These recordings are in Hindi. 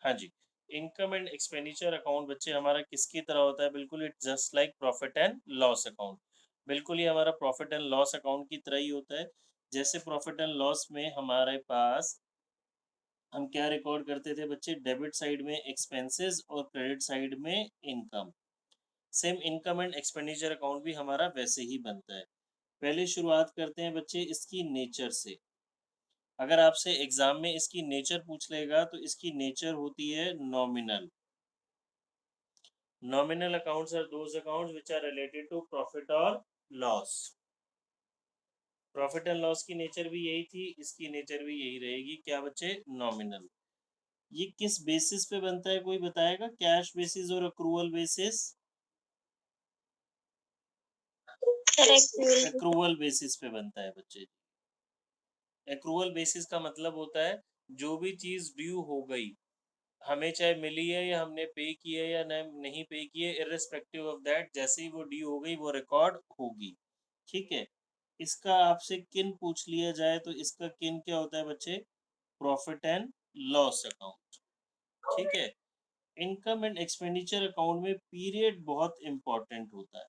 हाँ जी, इनकम एंड एक्सपेंडिचर अकाउंट बच्चे हमारा किसकी तरह होता है? बिल्कुल it's just like profit and loss account. बिल्कुल ये हमारा प्रॉफिट एंड लॉस अकाउंट की तरह ही होता है। जैसे प्रॉफिट एंड लॉस में हमारे पास हम क्या रिकॉर्ड करते थे बच्चे? डेबिट साइड में एक्सपेंसेस और क्रेडिट साइड में income. Same income and expenditure account भी हमारा वैसे ही बनता है। पहले शुरुआत करते हैं बच्चे इसकी नेचर से। अगर आपसे एग्जाम में इसकी नेचर पूछ लेगा तो इसकी नेचर होती है nominal. Nominal accounts are those accounts which are related to profit or loss. Profit and loss की नेचर भी यही थी, इसकी नेचर भी यही रहेगी। क्या बच्चे? नॉमिनल। ये किस बेसिस पे बनता है कोई बताएगा? कैश बेसिस और अक्रूवल बेसिस? एक्रूवल बेसिस पे बनता है बच्चे। एक्रूवल बेसिस का मतलब होता है जो भी चीज ड्यू हो गई, हमें चाहे मिली है या हमने पे की है या नहीं पे की है, इर्रिस्पेक्टिव ऑफ दैट, जैसे ही वो ड्यू हो गई वो रिकॉर्ड होगी। ठीक है। इसका आपसे किन पूछ लिया जाए तो इसका किन क्या होता है बच्चे? Profit and loss account. ठीक है। इनकम एंड एक्सपेंडिचर अकाउंट में पीरियड बहुत इंपॉर्टेंट होता है।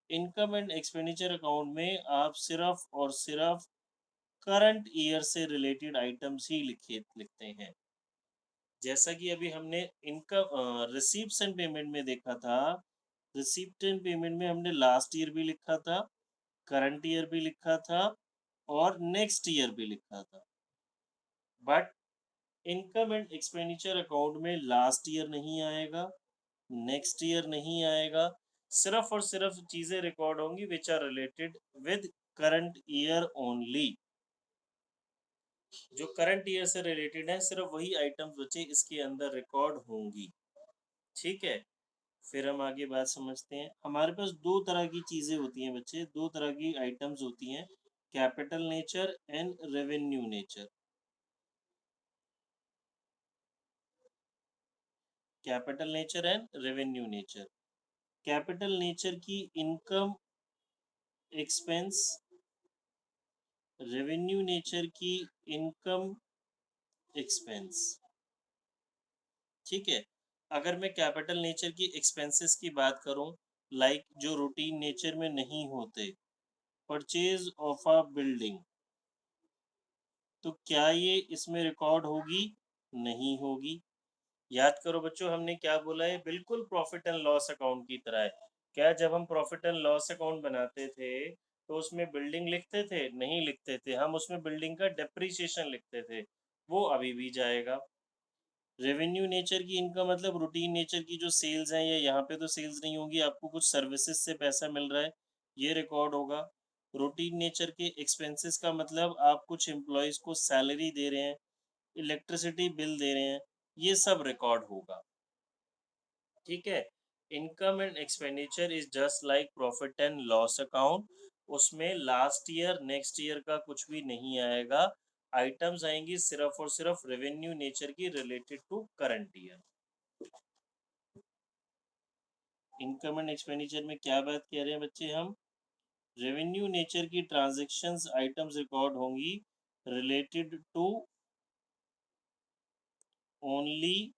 इनकम एंड एक्सपेंडिचर अकाउंट में आप सिर्फ और सिर्फ करंट ईयर से रिलेटेड आइटम्स ही लिखते हैं। जैसा कि अभी हमने इनकम रिसीप्ट्स एंड पेमेंट में देखा था, रिसीप्ट एंड पेमेंट में हमने लास्ट ईयर भी लिखा था, करंट ईयर भी लिखा था और नेक्स्ट ईयर भी लिखा था। But income and expenditure account में लास्ट ईयर नहीं आएगा, नेक्स्ट ईयर नहीं आएगा, सिर्फ और सिर्फ चीजें रिकॉर्ड होंगी which are related with current year only. जो करंट ईयर से रिलेटेड है सिर्फ वही आइटम्स बच्चे इसके अंदर रिकॉर्ड होंगी। ठीक है। फिर हम आगे बात समझते हैं। हमारे पास दो तरह की चीजें होती हैं बच्चे, दो तरह की आइटम्स होती हैं, capital nature and revenue nature. Capital nature and revenue nature. Capital nature की इनकम एक्सपेंस, रेवेन्यू नेचर की इनकम एक्सपेंस। ठीक है। अगर मैं कैपिटल नेचर की एक्सपेंसेस की बात करूं, लाइक जो रूटीन नेचर में नहीं होते, परचेज ऑफ अ बिल्डिंग, तो क्या ये इसमें रिकॉर्ड होगी? नहीं होगी। याद करो बच्चों, हमने क्या बोला है? बिल्कुल प्रॉफिट एंड लॉस अकाउंट की तरह है। क्या जब हम प्रॉफिट एंड लॉस अकाउंट बनाते थे तो उसमें बिल्डिंग लिखते थे? नहीं लिखते थे। हम उसमें बिल्डिंग का डेप्रीशिएशन लिखते थे, वो अभी भी जाएगा। रेवेन्यू नेचर की इनकम मतलब रूटीन नेचर की जो सेल्स हैं, या यहाँ पे तो सेल्स नहीं होगी, आपको कुछ सर्विसेज से पैसा मिल रहा है, ये रिकॉर्ड होगा। रूटीन नेचर के एक्सपेंसेस का मतलब आप कुछ एम्प्लॉयज को सैलरी दे रहे हैं, इलेक्ट्रिसिटी बिल दे रहे हैं, ये सब रिकॉर्ड होगा। ठीक है। Income and expenditure is just like profit and loss account. उसमें लास्ट ईयर नेक्स्ट ईयर का कुछ भी नहीं आएगा। आइटम्स आएंगी सिर्फ और सिर्फ रेवेन्यू नेचर की related to current year. Income and expenditure में क्या बात कह रहे हैं बच्चे हम? रेवेन्यू नेचर की ट्रांजैक्शंस आइटम्स रिकॉर्ड होंगी related to only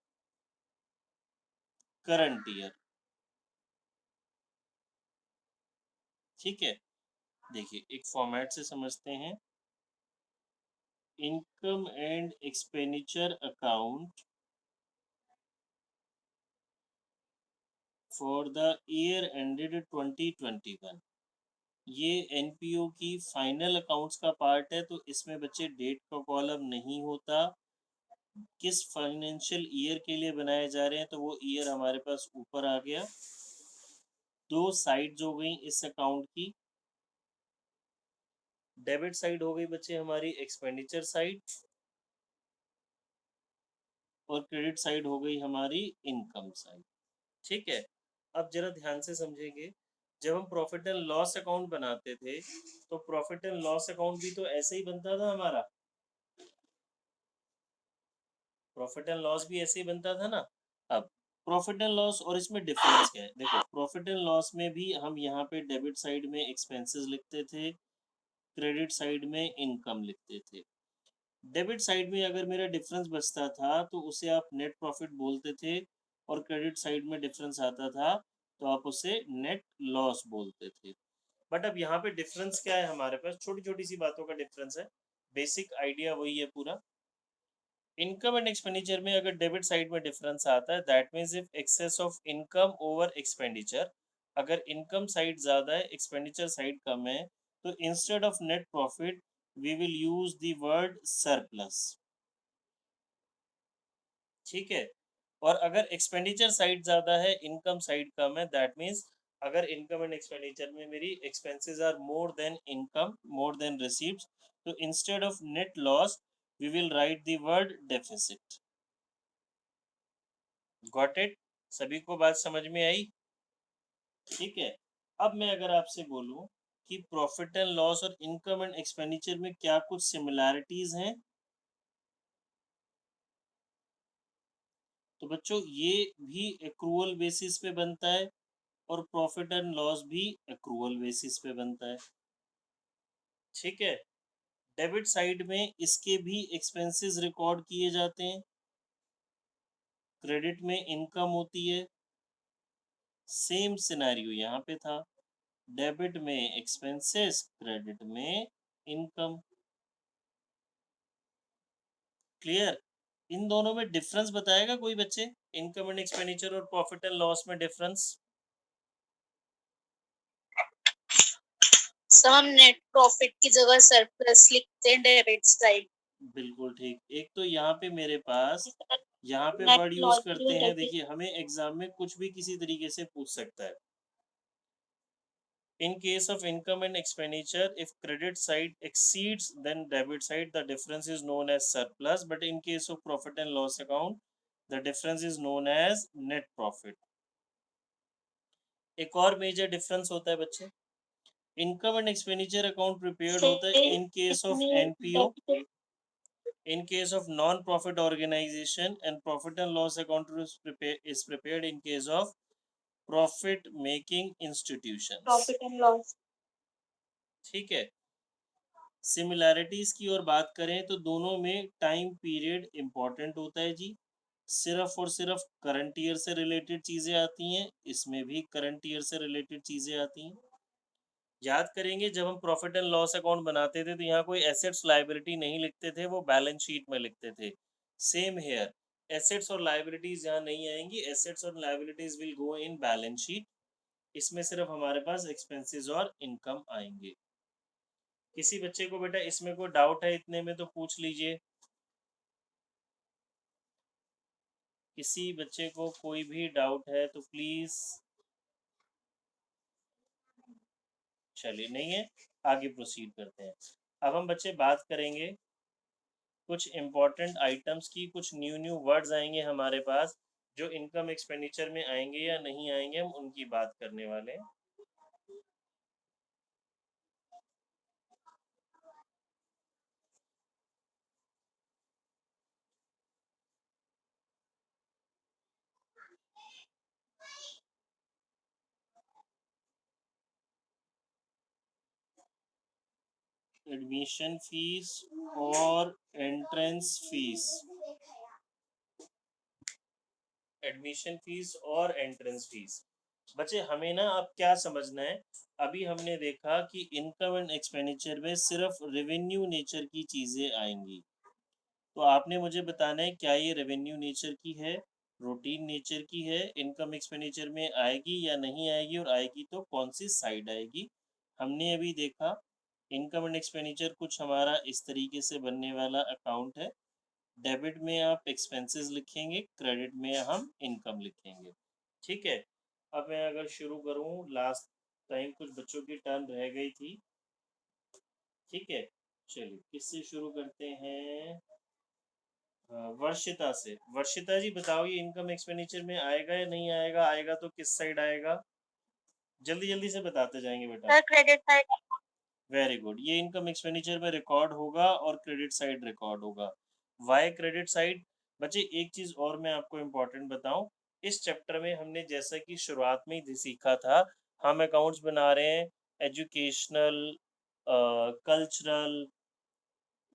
current year. ठीक है। देखिए एक फॉर्मेट से समझते हैं। Income and expenditure account for the year ended 2021, ये एनपीओ की फाइनल अकाउंट्स का पार्ट है, तो इसमें बच्चे डेट का कॉलम नहीं होता। किस फाइनेंशियल ईयर के लिए बनाए जा रहे हैं तो वो ईयर हमारे पास ऊपर आ गया। दो साइड्स हो गई इस अकाउंट की। डेबिट साइड हो गई बच्चे हमारी एक्सपेंडिचर साइड, और क्रेडिट साइड हो गई हमारी इनकम साइड। ठीक है। अब जरा ध्यान से समझेंगे, जब हम प्रॉफिट एंड लॉस अकाउंट बनाते थे तो प्रॉफिट एंड लॉस अकाउंट भी तो ऐसे ही बनता था हमारा। प्रॉफिट एंड लॉस भी ऐसे ही बनता था ना। अब प्रॉफिट एंड लॉस और इसमें डिफरेंस क्या है? देखो प्रॉफिट एंड लॉस में भी हम यहाँ पे डेबिट साइड में एक्सपेंसेस लिखते थे, क्रेडिट साइड में इनकम लिखते थे। डेबिट साइड में अगर मेरा डिफरेंस बचता था तो उसे आप नेट प्रॉफिट बोलते थे, और क्रेडिट साइड में डिफरेंस आता था तो आप उसे नेट लॉस बोलते थे। बट अब यहाँ पे डिफरेंस क्या है हमारे पास, छोटी छोटी सी बातों का डिफरेंस है, बेसिक आइडिया वही है पूरा। इनकम एंड एक्सपेंडिचर में अगर डेबिट साइड में डिफरेंस आता है, that means if excess of income over expenditure, अगर इनकम साइड ज़्यादा है एक्सपेंडिचर साइड कम है, तो instead of net profit we will use the word surplus. ठीक है। और अगर एक्सपेंडिचर साइड ज़्यादा है इनकम साइड कम है, दैट मीन्स अगर इनकम एंड एक्सपेंडिचर में मेरी expenses are more than income, more than receipt, तो instead of net loss we will write the word deficit. Got it? सभी को बात समझ में आई? ठीक है। अब मैं अगर आपसे बोलूं कि प्रॉफिट एंड लॉस और इनकम एंड एक्सपेंडिचर में क्या कुछ सिमिलैरिटीज हैं, तो बच्चों ये भी एक्रूअल बेसिस पे बनता है और प्रॉफिट एंड लॉस भी एक्रूअल बेसिस पे बनता है। ठीक है। डेबिट साइड में इसके भी एक्सपेंसेस रिकॉर्ड किए जाते हैं, क्रेडिट में इनकम होती है। सेम सिनेरियो यहाँ पे था, डेबिट में एक्सपेंसेस, क्रेडिट में इनकम। क्लियर? इन दोनों में डिफरेंस बताएगा कोई बच्चे? इनकम एंड एक्सपेंडिचर और प्रॉफिट एंड लॉस में डिफरेंस? सर हम नेट प्रॉफिट की जगह सरप्लस लिखते हैं डेबिट साइड। बिल्कुल ठीक। एक तो यहाँ पे मेरे पास यहाँ पे नेट वर्ड यूज लॉस करते हैं, देखिए हमें एग्जाम में कुछ भी किसी तरीके से पूछ सकता है। In case of income and expenditure, if credit side exceeds then debit side, the difference is known as surplus. But in case of profit and loss account, the difference is known as net profit. एक और मेजर डिफरेंस होता है बच्चे, income and expenditure account prepared होता है in case of NPO, in case of non profit organization, and profit and loss account is prepared in case of profit making institutions. Profit and loss. ठीक है। सिमिलैरिटीज की और बात करें तो दोनों में टाइम पीरियड इंपॉर्टेंट होता है जी। सिर्फ और सिर्फ करंट ईयर से रिलेटेड चीज़ें आती हैं, इसमें भी करंट ईयर से रिलेटेड चीज़ें आती हैं। याद करेंगे जब हम प्रॉफिट एंड लॉस अकाउंट बनाते थे तो यहाँ कोई एसेट्स लाइबिलिटी नहीं लिखते थे, वो बैलेंस शीट में लिखते थे। सेम हेयर, एसेट्स और लाइबिलिटीज यहाँ नहीं आएंगी, एसेट्स और liabilities will go in balance sheet. इसमें सिर्फ हमारे पास एक्सपेंसेस और इनकम आएंगे। किसी बच्चे को बेटा इसमें कोई डाउट है इतने में तो पूछ लीजिए। किसी बच्चे को कोई भी डाउट है तो प्लीज, चलिए नहीं है, आगे प्रोसीड करते हैं। अब हम बच्चे बात करेंगे कुछ इंपॉर्टेंट आइटम्स की, कुछ न्यू न्यू वर्ड्स आएंगे हमारे पास जो इनकम एक्सपेंडिचर में आएंगे या नहीं आएंगे, हम उनकी बात करने वाले हैं। एडमिशन फीस और एंट्रेंस फीस, एडमिशन फीस और एंट्रेंस फीस। बच्चे हमें ना अब क्या समझना है, अभी हमने देखा कि इनकम एंड एक्सपेंडिचर में सिर्फ रेवेन्यू नेचर की चीज़ें आएंगी, तो आपने मुझे बताना है क्या ये रेवेन्यू नेचर की है, रूटीन नेचर की है, इनकम एक्सपेंडिचर में आएगी या नहीं आएगी, और आएगी तो कौन सी साइड आएगी। हमने अभी देखा इनकम एंड एक्सपेंडिचर कुछ हमारा इस तरीके से बनने वाला अकाउंट है, डेबिट में आप एक्सपेंसेस लिखेंगे, क्रेडिट में हम इनकम लिखेंगे। ठीक है। अब मैं अगर शुरू करूं, लास्ट टाइम कुछ बच्चों की टर्न रह गई थी। ठीक है, चलिए किससे शुरू करते हैं? वर्षिता से। वर्षिता जी बताओ ये इनकम एक्सपेंडिचर में आएगा या नहीं आएगा, आएगा तो किस साइड आएगा? जल्दी जल्दी से बताते जाएंगे बेटा। Sir credit side. Very good, ये इनकम एक्सपेंडिचर में रिकॉर्ड होगा और क्रेडिट साइड रिकॉर्ड होगा। Why credit side? बच्चे एक चीज और मैं आपको इम्पोर्टेंट बताऊं, इस चैप्टर में हमने जैसा कि शुरुआत में ही सीखा था, हम अकाउंट्स बना रहे हैं एजुकेशनल, कल्चरल,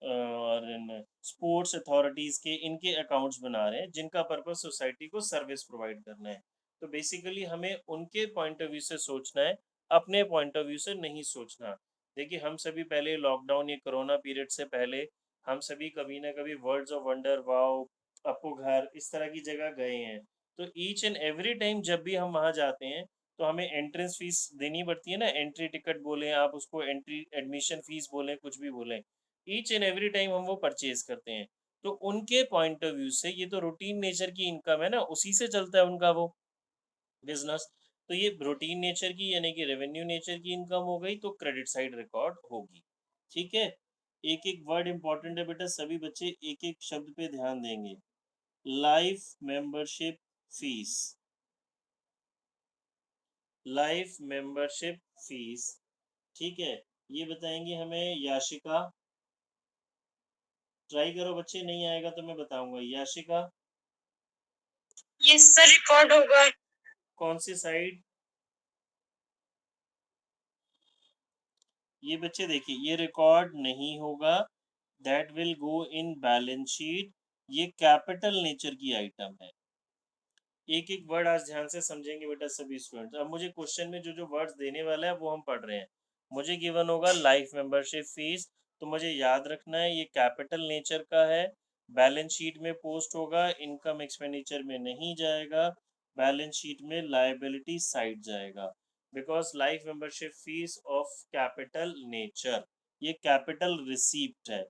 और इन स्पोर्ट्स अथॉरिटीज़ के इनके अकाउंट्स बना रहे हैं जिनका पर्पस सोसाइटी को सर्विस प्रोवाइड करना है। तो बेसिकली हमें उनके पॉइंट ऑफ व्यू से सोचना है, अपने पॉइंट ऑफ व्यू से नहीं सोचना। देखिए हम सभी पहले लॉकडाउन ये कोरोना पीरियड से पहले हम सभी कभी ना कभी वर्ल्ड्स ऑफ वंडर, वाओ, अपू घर इस तरह की जगह गए हैं। तो ईच एंड एवरी टाइम जब भी हम वहाँ जाते हैं तो हमें एंट्रेंस फीस देनी पड़ती है ना, एंट्री टिकट बोलें आप उसको, एंट्री एडमिशन फीस बोलें, कुछ भी बोलें। ईच एंड एवरी टाइम हम वो परचेज करते हैं। तो उनके पॉइंट ऑफ व्यू से ये तो रूटीन नेचर की इनकम है ना, उसी से चलता है उनका वो बिजनेस। तो ये रूटीन नेचर की यानी कि रेवेन्यू नेचर की इनकम हो गई, तो क्रेडिट साइड रिकॉर्ड होगी। ठीक है, एक एक वर्ड इंपॉर्टेंट है बेटा, सभी बच्चे एक एक शब्द पे ध्यान देंगे। Life membership fees, life membership fees, ठीक है, ये बताएंगे हमें याशिका। ट्राई करो बच्चे, नहीं आएगा तो मैं बताऊंगा। याशिका, यस सर, रिकॉर्ड होगा। कौन सी साइड? ये बच्चे देखिए, ये रिकॉर्ड नहीं होगा, that will go in balance sheet. ये कैपिटल नेचर की आइटम है। एक एक वर्ड आज ध्यान से समझेंगे बेटा सभी स्टूडेंट्स। अब मुझे क्वेश्चन में जो जो वर्ड्स देने वाला है वो हम पढ़ रहे हैं। मुझे गिवन होगा लाइफ मेंबरशिप फीस, तो मुझे याद रखना है ये कैपिटल नेचर का है, बैलेंस शीट में पोस्ट होगा, इनकम एक्सपेंडिचर में नहीं जाएगा, बैलेंस शीट में लायबिलिटी साइड जाएगा, because life membership fees of capital nature, ये कैपिटल रिसीप्ट है।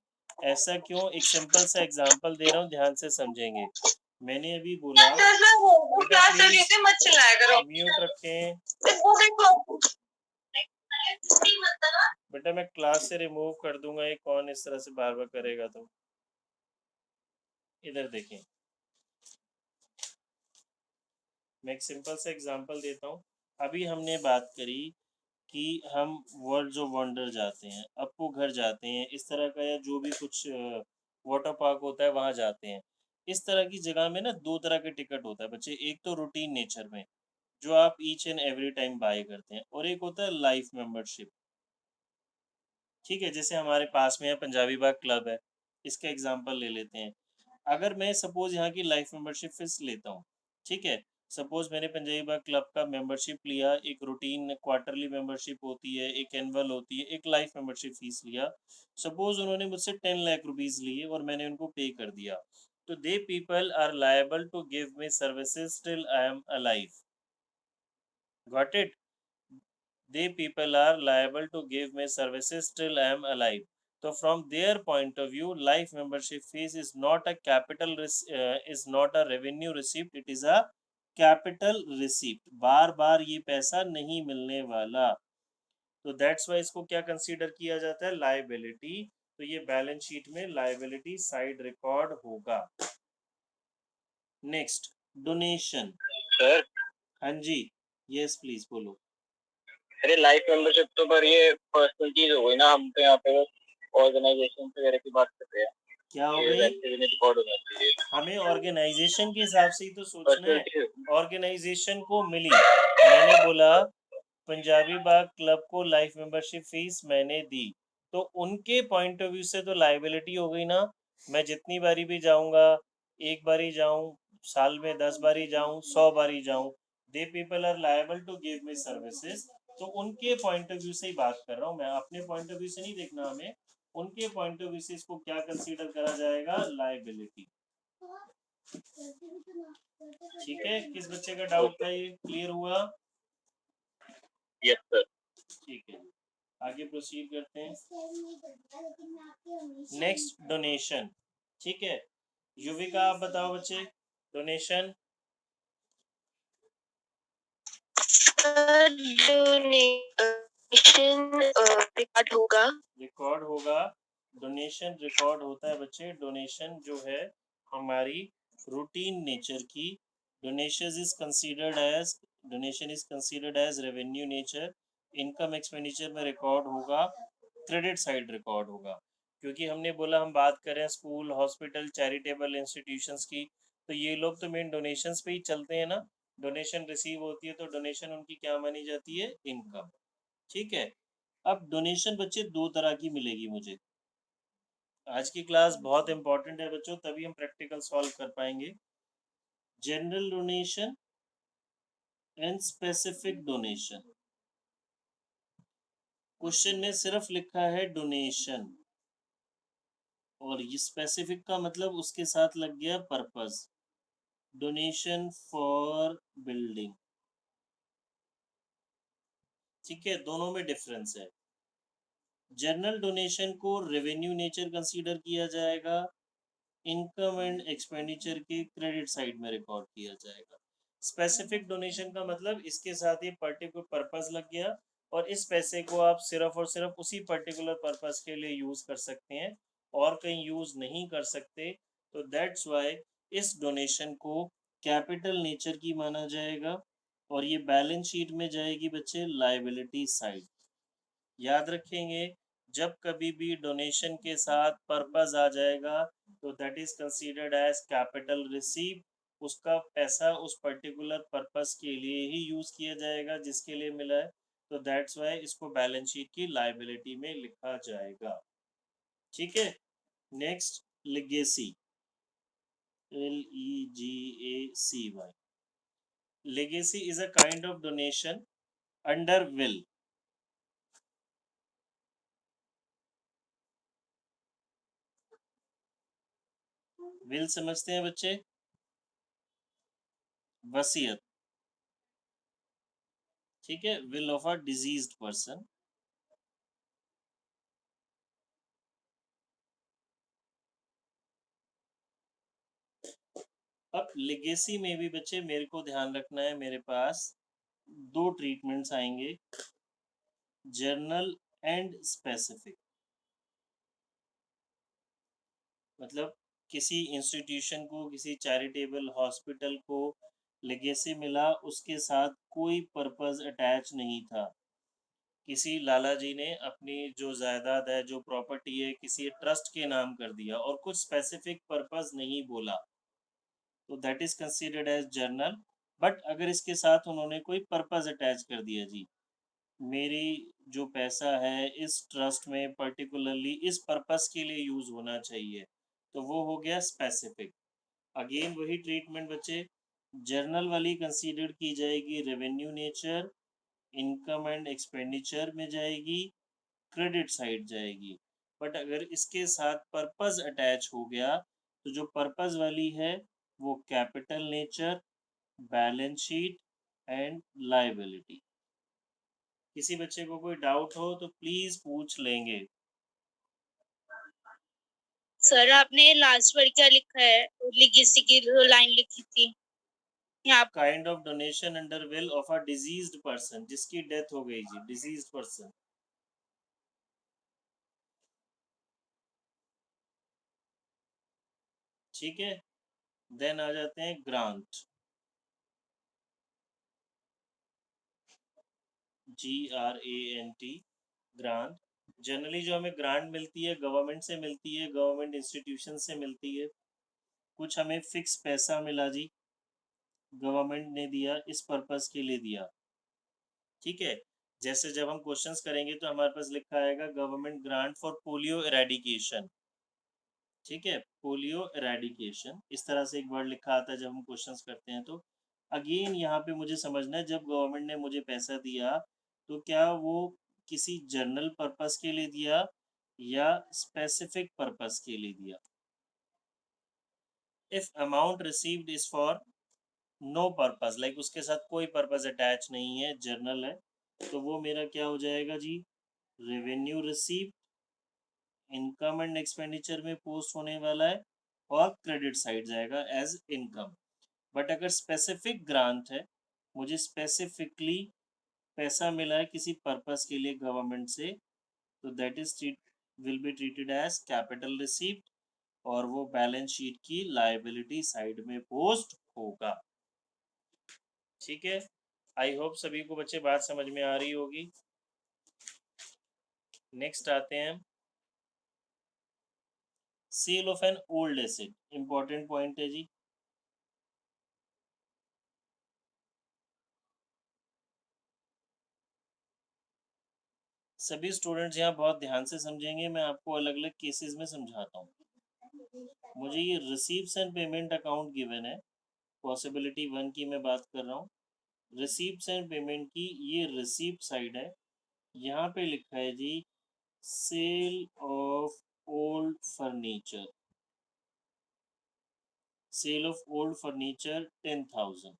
ऐसा क्यों? एक सिंपल सा एग्जांपल दे रहा हूँ, ध्यान से समझेंगे। मैंने अभी बोला, वो बेटा क्लास चल रही प्लीज थी, मत चिल्लाया करो। म्यूट रखें। वो देखो। बेटा मैं क्लास से रिमूव कर दूंगा, ये कौन इस तरह से बार बार करेगा? तो इधर देखें, मैं एक सिंपल सा एग्जांपल देता हूँ। अभी हमने बात करी कि हम वर्ल्ड ऑफ वंडर जाते हैं, अपू घर जाते हैं, इस तरह का या जो भी कुछ वाटर पार्क होता है वहाँ जाते हैं। इस तरह की जगह में ना दो तरह के टिकट होता है बच्चे, एक तो रूटीन नेचर में जो आप each and every time buy करते हैं, और एक होता है लाइफ मेंबरशिप। ठीक है, जैसे हमारे पास में है पंजाबी बाग क्लब है, इसका एग्जांपल ले लेते हैं। अगर मैं सपोज यहाँ की लाइफ मेंबरशिप फीस लेता हूँ, ठीक है, सपोज मैंने पंजाबी बाग क्लब का मेंबरशिप लिया, एक रूटीन क्वार्टरली मेंबरशिप होती है, एक एनुअल होती है, एक लाइफ मेंबरशिप फीस लिया। सपोज उन्होंने मुझसे 10 लाख रुपीज लिए और मैंने उनको पे कर दिया, तो they people are liable to give me services till I am alive. Got it? They people are liable to give me services till I am alive. So from their point of view, life membership fees is not a is not a revenue receipt. It is a capital receipt. बार बार ये पैसा नहीं मिलने वाला, तो दैट्स वाई इसको क्या कंसीडर किया जाता है? लाइबिलिटी। तो ये बैलेंस शीट में लाइबिलिटी साइड रिकॉर्ड होगा। Next, donation. सर, हाँ जी, यस प्लीज बोलो। अरे लाइफ मेंबरशिप तो पर ये पर्सनल चीज हो गई ना, हम तो यहाँ पे ऑर्गेनाइजेशन वगैरह की बात कर रहे हैं। क्या हो ये गई? वैसे भी रिकॉर्ड होना चाहिए। हमें ऑर्गेनाइजेशन के हिसाब से ही तो सोचना पर्सनल है। चीज। ऑर्गेनाइजेशन को मिली, मैंने बोला पंजाबी बाग क्लब को लाइफ मेंबरशिप फीस मैंने दी, तो उनके पॉइंट ऑफ व्यू से तो लाइबिलिटी हो गई ना। मैं जितनी बारी भी जाऊंगा, एक बारी जाऊं, साल में 10 बारी जाऊं, 100 बारी जाऊं, they people are liable to give me services. तो उनके पॉइंट ऑफ व्यू से ही बात कर रहा हूँ मैं, अपने पॉइंट ऑफ व्यू से नहीं देखना हमें। उनके पॉइंट ऑफ व्यू से इसको क्या कंसीडर करा जाएगा? लाइबिलिटी। ठीक है, किस बच्चे का डाउट था ये क्लियर हुआ? Yes sir. ठीक है, आगे प्रोसीड करते हैं। Next, donation. ठीक है, युविका आप बताओ बच्चे, डोनेशन। डोनेशन रिकॉर्ड होगा। रिकॉर्ड होगा, डोनेशन रिकॉर्ड होता है बच्चे। डोनेशन जो है हमारी रूटीन नेचर की, donation is considered as, donation is considered as revenue nature. Income expenditure में रिकॉर्ड होगा, क्रेडिट साइड रिकॉर्ड होगा, क्योंकि हमने बोला हम बात करें स्कूल, हॉस्पिटल, चैरिटेबल इंस्टीट्यूशंस की, तो ये लोग तो मेन डोनेशंस पे ही चलते हैं ना। डोनेशन रिसीव होती है तो डोनेशन उनकी क्या मानी जाती है? इनकम। ठीक है, अब डोनेशन बच्चे दो तरह की मिलेगी मुझे। आज की क्लास बहुत इंपॉर्टेंट है बच्चों, तभी हम प्रैक्टिकल सॉल्व कर पाएंगे। General donation and specific donation. Question में सिर्फ लिखा है डोनेशन, और ये स्पेसिफिक का मतलब उसके साथ लग गया पर्पस, डोनेशन फॉर बिल्डिंग। ठीक है, दोनों में डिफरेंस है। जनरल डोनेशन को रेवेन्यू नेचर कंसीडर किया जाएगा, इनकम एंड एक्सपेंडिचर के क्रेडिट साइड में रिकॉर्ड किया जाएगा। स्पेसिफिक डोनेशन का मतलब इसके साथ ही पर्टिकुलर पर्पस लग गया, और इस पैसे को आप सिर्फ और सिर्फ उसी पर्टिकुलर पर्पस के लिए यूज कर सकते हैं और कहीं यूज नहीं कर सकते। तो दैट्स वाई इस डोनेशन को कैपिटल नेचर की माना जाएगा, और ये बैलेंस शीट में जाएगी बच्चे लायबिलिटी साइड। याद रखेंगे, जब कभी भी डोनेशन के साथ पर्पस आ जाएगा तो that is considered as capital receive. उसका पैसा उस पर्टिकुलर पर्पस के लिए ही यूज किया जाएगा जिसके लिए मिला है, तो दैट्स वाई इसको बैलेंस शीट की लायबिलिटी में लिखा जाएगा। ठीक है, next legacy, LEGACY। Legacy is a kind of donation under will. Will समझते हैं बच्चे, वसीयत। ठीक है, will of a diseased person. अब लेगेसी में भी बच्चे मेरे को ध्यान रखना है, मेरे पास दो ट्रीटमेंट्स आएंगे, जर्नल एंड स्पेसिफिक। मतलब किसी इंस्टीट्यूशन को, किसी चैरिटेबल हॉस्पिटल को लेगेसी मिला, उसके साथ कोई पर्पस अटैच नहीं था। किसी लाला जी ने अपनी जो जायदाद है, जो प्रॉपर्टी है, किसी ट्रस्ट के नाम कर दिया और कुछ स्पेसिफिक पर्पस नहीं बोला, तो that is considered as general. But अगर इसके साथ उन्होंने कोई पर्पस अटैच कर दिया, जी मेरी जो पैसा है इस ट्रस्ट में पर्टिकुलरली इस पर्पस के लिए यूज होना चाहिए, तो वो हो गया स्पेसिफिक। अगेन वही ट्रीटमेंट बच्चे, जर्नल वाली कंसीडर की जाएगी revenue nature, income and expenditure में जाएगी, क्रेडिट साइड जाएगी। बट अगर इसके साथ पर्पस अटैच हो गया तो जो पर्पस वाली है वो capital nature, balance sheet and liability. किसी बच्चे को कोई डाउट हो तो प्लीज पूछ लेंगे। सर आपने लास्ट वर्ड क्या लिखा है, लिगेसी की लाइन लिखी थी यहाँ? Kind of donation under will of a diseased person, जिसकी डेथ हो गई जी, डिजीज्ड पर्सन। ठीक है, देन आ जाते हैं ग्रांट, GRANT, ग्रांट। जनरली जो हमें ग्रांट मिलती है गवर्नमेंट से मिलती है, गवर्नमेंट इंस्टीट्यूशन से मिलती है। कुछ हमें फिक्स पैसा मिला जी, गवर्नमेंट ने दिया, इस पर्पस के लिए दिया। ठीक है, जैसे जब हम क्वेश्चंस करेंगे तो हमारे पास लिखा आएगा government grant for polio eradication. ठीक है, पोलियो एरेडिकेशन इस तरह से एक वर्ड लिखा आता है जब हम क्वेश्चंस करते हैं। तो अगेन यहाँ पे मुझे समझना है, जब गवर्नमेंट ने मुझे पैसा दिया तो क्या वो किसी जनरल पर्पस के लिए दिया या स्पेसिफिक पर्पस के लिए दिया। If amount received is for no purpose, like उसके साथ कोई पर्पस अटैच नहीं है, जनरल है, तो वो मेरा क्या हो जाएगा जी, revenue receive, income and expenditure में पोस्ट होने वाला है, और क्रेडिट साइड जाएगा एज इनकम। बट अगर स्पेसिफिक ग्रांट है, मुझे स्पेसिफिकली पैसा मिला है किसी पर्पस के लिए गवर्नमेंट से, तो that is will be treated as capital received, और वो बैलेंस शीट की लायबिलिटी साइड में पोस्ट होगा। ठीक है, आई होप सभी को बच्चे बात समझ में आ रही होगी। नेक्स्ट आते हैं sale of an old asset, important point है जी। सभी स्टूडेंट्स यहाँ बहुत ध्यान से समझेंगे, मैं आपको अलग अलग केसेस में समझाता हूँ। मुझे ये receives and payment account given है, पॉसिबिलिटी 1 की मैं बात कर रहा हूँ। रिसीप्ट्स एंड पेमेंट की ये रिसीप्ट साइड है, यहाँ पे लिखा है जी sale of old furniture, sale of old furniture 10,000।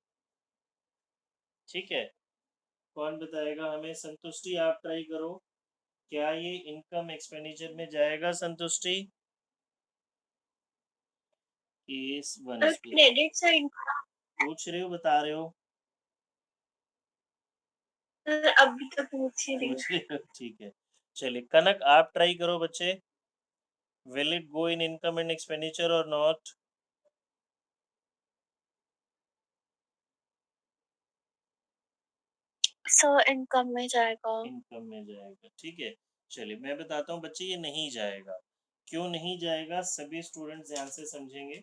ठीक है, कौन बताएगा हमें? संतुष्टि आप ट्राई करो, क्या ये इनकम एक्सपेंडिचर में जाएगा? संतुष्टि, केस 1 क्रेडिट साइड पूछ रहे हो, बता रहे हो? अभी तो पूछ ही रही पूछ रहे हो, ठीक है। चलिए कनक आप ट्राई करो बच्चे, will it go in income and expenditure और नॉट? सो इनकम में जाएगा। इनकम में जाएगा, ठीक है। चलिए मैं बताता हूँ बच्चे, ये नहीं जाएगा। क्यों नहीं जाएगा? सभी स्टूडेंट्स ध्यान से समझेंगे।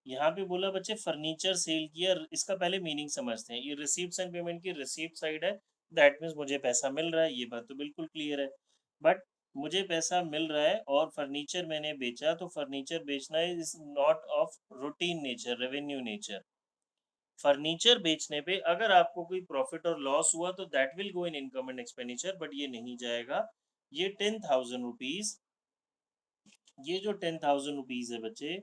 यहाँ पे बोला बच्चे फर्नीचर सेल किया, इसका पहले मीनिंग समझते हैं। ये रिसीप्ट्स एंड पेमेंट की रिसीप्ट साइड है, दैट मीन्स मुझे पैसा मिल रहा है, ये बात तो बिल्कुल क्लियर है। बट मुझे पैसा मिल रहा है और फर्नीचर मैंने बेचा, तो फर्नीचर बेचना is not of routine nature, revenue nature. Furniture बेचने पे अगर आपको कोई प्रॉफिट और लॉस हुआ तो that will go in income and expenditure, but ये नहीं जाएगा। ये 10,000 रुपीज, ये जो 10,000 रुपीज है बच्चे,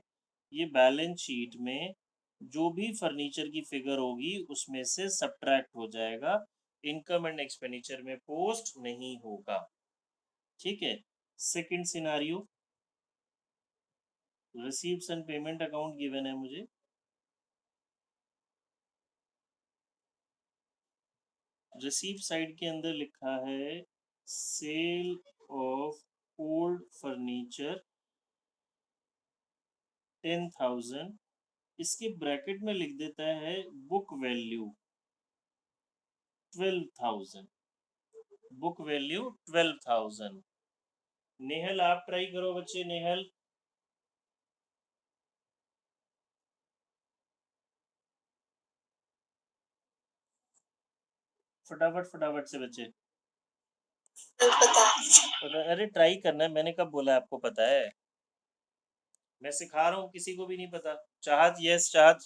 ये बैलेंस शीट में जो भी फर्नीचर की फिगर होगी उसमें से सब्ट्रैक्ट हो जाएगा, इनकम एंड एक्सपेंडिचर में पोस्ट नहीं होगा। ठीक है। Second scenario, receives and payment account given है मुझे, रिसीव साइड के अंदर लिखा है सेल ऑफ ओल्ड फर्नीचर 10,000, इसके ब्रैकेट में लिख देता है book value 12,000, book value 12,000। Nehal आप ट्राई करो बच्चे, नेहल फटाफट फटाफट से बच्चे। पता, अरे ट्राई करना है, मैंने कब बोला आपको पता है? मैं सिखा रहा हूँ, किसी को भी नहीं पता। चाहत, यस चाहत,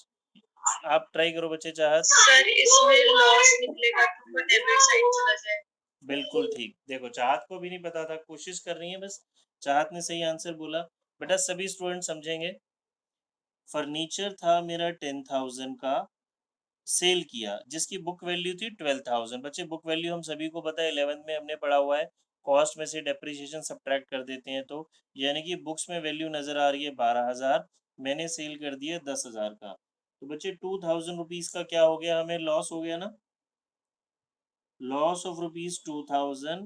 आप ट्राई करो बच्चे। चाहत सर इसमें लॉस निकलेगा तो डेबिट साइड चला जाए। बिल्कुल ठीक, देखो चाहत को भी नहीं पता था, कोशिश कर रही है बस। चाहत ने सही आंसर बोला। बेटा सभी स्टूडेंट समझेंगे, फर्नीचर था मेरा 10,000 का, सेल किया जिसकी बुक वैल्यू थी 12,000। बच्चे बुक वैल्यू हम सभी को पता है, 11th में हमने पढ़ा हुआ है, कॉस्ट में से डेप्रिसिएशन सब्ट्रैक्ट कर देते हैं, तो यानी कि बुक्स में वैल्यू नजर आ रही है 12,000, मैंने सेल कर दिया 10,000 का, तो बच्चे 2,000 रुपीज का क्या हो गया? हमें लॉस हो गया ना। Loss of rupees 2,000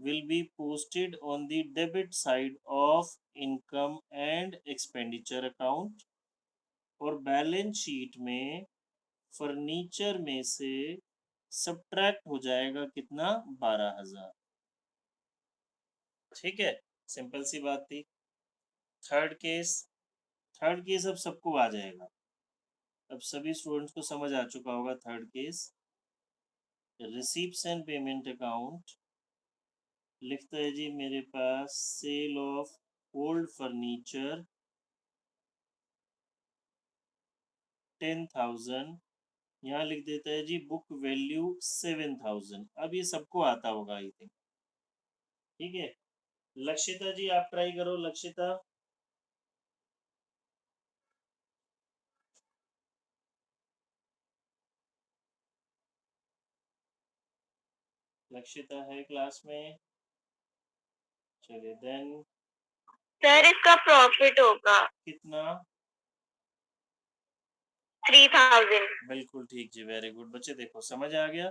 will be posted on the debit side of income and expenditure account, और बैलेंस शीट में फर्नीचर में से सब्ट्रैक्ट हो जाएगा कितना? 12,000। ठीक है, सिंपल सी बात थी। थर्ड केस, थर्ड केस अब सबको आ जाएगा, अब सभी स्टूडेंट्स को समझ आ चुका होगा। Third case, receipts and payment account लिखता है जी मेरे पास सेल ऑफ ओल्ड फर्नीचर 10,000, यहाँ लिख देता है जी बुक वैल्यू 7,000। अब ये सबको आता होगा आई थिंक। ठीक है, लक्षिता जी आप ट्राई करो, लक्षिता। लक्षिता है क्लास में? चलिए देन, सर इसका प्रॉफिट होगा कितना? 3,000। बिल्कुल ठीक जी, वेरी गुड बच्चे। देखो समझ आ गया,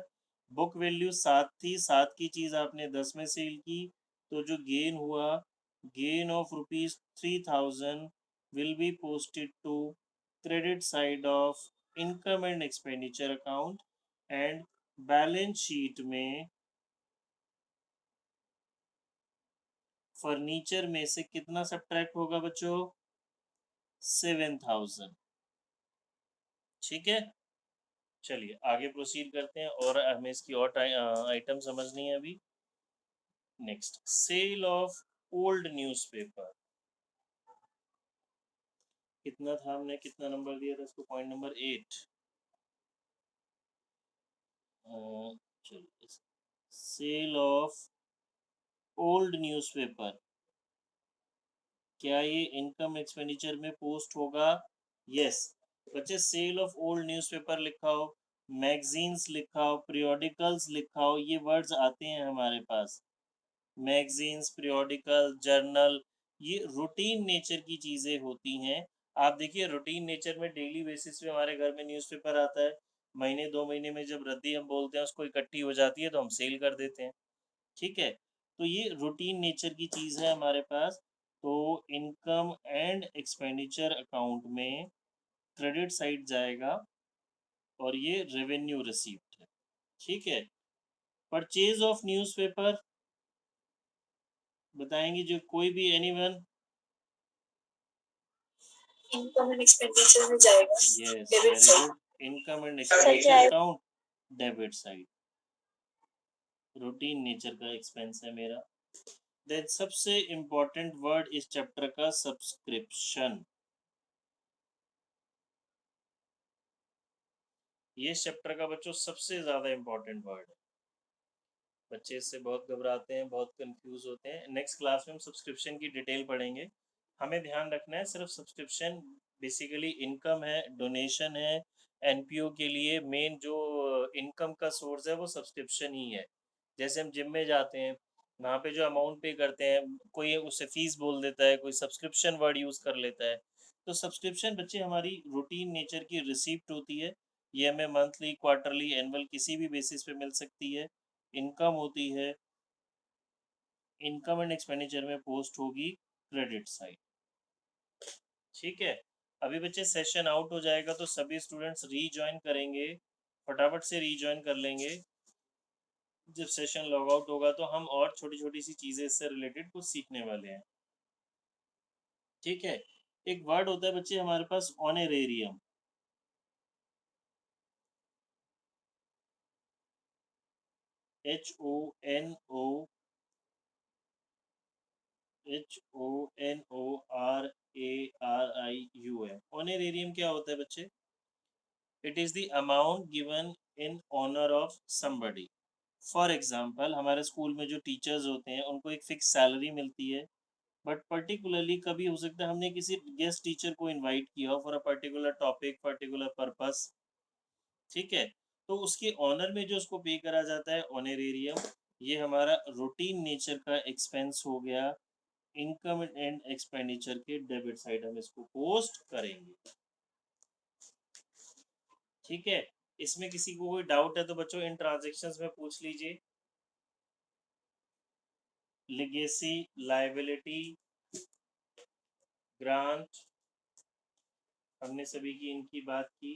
बुक वैल्यू 7 थी, 7 की चीज आपने 10 में सेल की, तो जो गेन हुआ, gain of rupees 3,000 will be posted to credit side of income and expenditure account, and balance sheet में फर्नीचर में से कितना सब्ट्रैक्ट होगा बच्चों? 7,000। ठीक है, चलिए आगे प्रोसीड करते हैं, और हमें इसकी और आइटम समझनी है अभी। Next, sale of old newspaper. कितना था, हमने कितना नंबर दिया था इसको? Point number 8। चलिए, सेल ऑफ ओल्ड न्यूज़पेपर, क्या ये इनकम एक्सपेंडिचर में पोस्ट होगा? यस बच्चे, सेल ऑफ ओल्ड न्यूज़पेपर लिखा हो, मैगजीन्स लिखा हो, पीरियोडिकल्स लिखा हो, ये वर्ड्स आते हैं हमारे पास। मैगजीन्स, पीरियोडिकल, जर्नल, ये रूटीन नेचर की चीज़ें होती हैं। आप देखिए, रूटीन नेचर में डेली बेसिस पे हमारे घर में न्यूज़पेपर आता है। महीने 2 महीने में जब रद्दी हम बोलते हैं, उसको इकट्ठी हो जाती है तो हम सेल कर देते हैं। ठीक है, तो ये रूटीन नेचर की चीज़ है हमारे पास। तो इनकम एंड एक्सपेंडिचर अकाउंट में क्रेडिट साइड जाएगा और ये रेवेन्यू रिसीव्ड है। ठीक है, परचेज ऑफ न्यूज़पेपर बताएंगे जो कोई भी, एनीवन? इनकम एंड एक्सपेंडिचर में जाएगा। Yes, debit very side. Good. Income and expenditure account, debit side, routine nature का एक्सपेंस है मेरा। देन सबसे इंपॉर्टेंट वर्ड इस चैप्टर का, सब्सक्रिप्शन। ये चैप्टर का बच्चों सबसे ज़्यादा इंपॉर्टेंट वर्ड है। बच्चे इससे बहुत घबराते हैं, बहुत कंफ्यूज होते हैं। नेक्स्ट क्लास में हम सब्सक्रिप्शन की डिटेल पढ़ेंगे। हमें ध्यान रखना है सिर्फ सब्सक्रिप्शन बेसिकली इनकम है, डोनेशन है। एनपीओ के लिए मेन जो इनकम का सोर्स है वो सब्सक्रिप्शन ही है। जैसे हम जिम में जाते हैं, वहाँ पे जो अमाउंट पे करते हैं, कोई उसे फीस बोल देता है, कोई सब्सक्रिप्शन वर्ड यूज़ कर लेता है। तो सब्सक्रिप्शन बच्चे हमारी रूटीन नेचर की रिसिप्ट होती है। ये हमें मंथली, क्वार्टरली, एनुअल किसी भी बेसिस पे मिल सकती है। इनकम होती है, इनकम एंड एक्सपेंडिचर में पोस्ट होगी क्रेडिट साइड। ठीक है, अभी बच्चे सेशन आउट हो जाएगा तो सभी स्टूडेंट्स रीजॉइन करेंगे, फटाफट से रीजॉइन कर लेंगे। जब सेशन लॉग आउट होगा तो हम और छोटी छोटी सी चीज़ें इससे रिलेटेड कुछ सीखने वाले हैं। ठीक है, एक वर्ड होता है बच्चे हमारे पास, ऑनरेरियम। HONO, HONORARIUM। ऑनरेरियम क्या होता है बच्चे? It is the amount given in honour of somebody. For example, हमारे स्कूल में जो टीचर्स होते हैं उनको एक फिक्स सैलरी मिलती है, बट पर्टिकुलरली कभी हो सकता है हमने किसी गेस्ट टीचर को इनवाइट किया हो for a particular topic, particular purpose. ठीक है, तो उसके ऑनर में जो उसको पे करा जाता है, ऑनरेरियम, ये हमारा रूटीन नेचर का एक्सपेंस हो गया। इनकम एंड एक्सपेंडिचर के डेबिट साइड हम इसको पोस्ट करेंगे। ठीक है, इसमें किसी को कोई डाउट है तो बच्चों इन ट्रांजेक्शन्स में पूछ लीजिए। लिगेसी, लायबिलिटी, ग्रांट, हमने सभी की इनकी बात की।